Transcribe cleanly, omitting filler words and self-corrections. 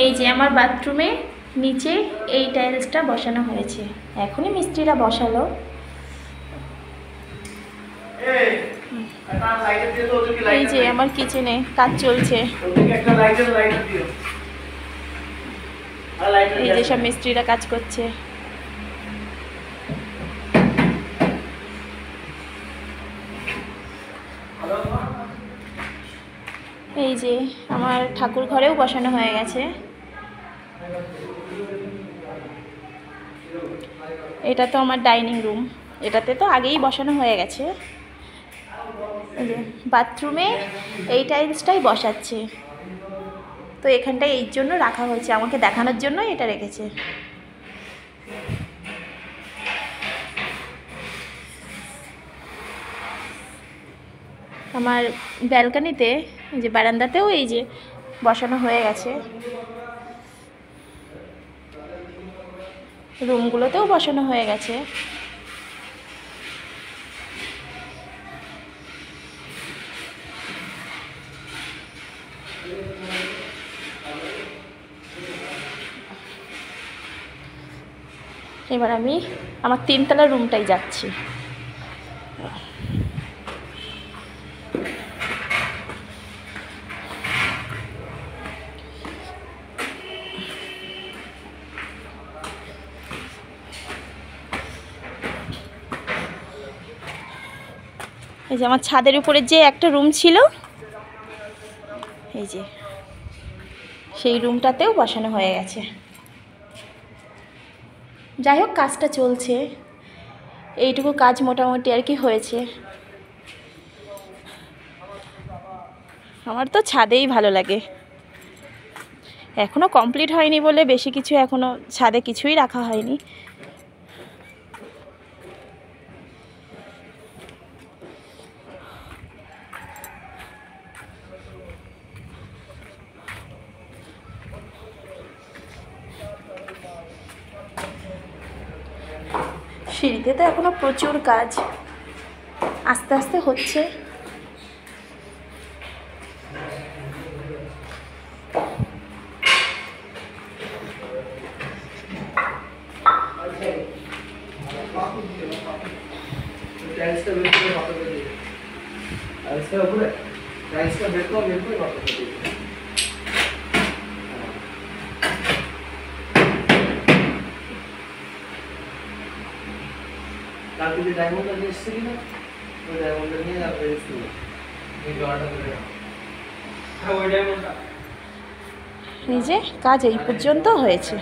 এই যে আমার বাথরুমে নিচে এই টাইলসটা বসানো হয়েছে, এখনই মিস্ত্রিরা বসালো। এই যে আমার কিচেনে কাজ চলছে, এই যে সব মিস্ত্রিরা কাজ করছে। এই যে আমার ঠাকুর ঘরেও বসানো হয়ে গেছে। এটা তো আমার ডাইনিং রুম, এটাতে তো আগেই বসানো হয়ে গেছে। এই যে বাথরুমে এই টাইলসটাই বসাচ্ছে, তো এখানটায় এই জন্য রাখা হয়েছে, আমাকে দেখানোর জন্য এটা রেখেছে। আমার ব্যালকনিতে, এই যে বারান্দাতেও এই যে বসানো হয়ে গেছে, রুমগুলোতেও বসানো হয়ে গেছে। এবার আমি আমার 3 তলার রুমটাই যাচ্ছি। এই যে আমার ছাদের উপরে যে একটা রুম ছিল, এই যে সেই রুমটাতেও বসানো হয়ে গেছে। যাই হোক, কাজটা চলছে, এইটুকু কাজ মোটামুটি আর কি হয়েছে। আমার তো ছাদেই ভালো লাগে, এখনও কমপ্লিট হয়নি বলে বেশি কিছু এখনও ছাদে কিছুই রাখা হয়নি। সিঁড়িতে তো এখনও প্রচুর কাজ, আস্তে আস্তে হচ্ছে। এই যে কাজ এই পর্যন্ত হয়েছে।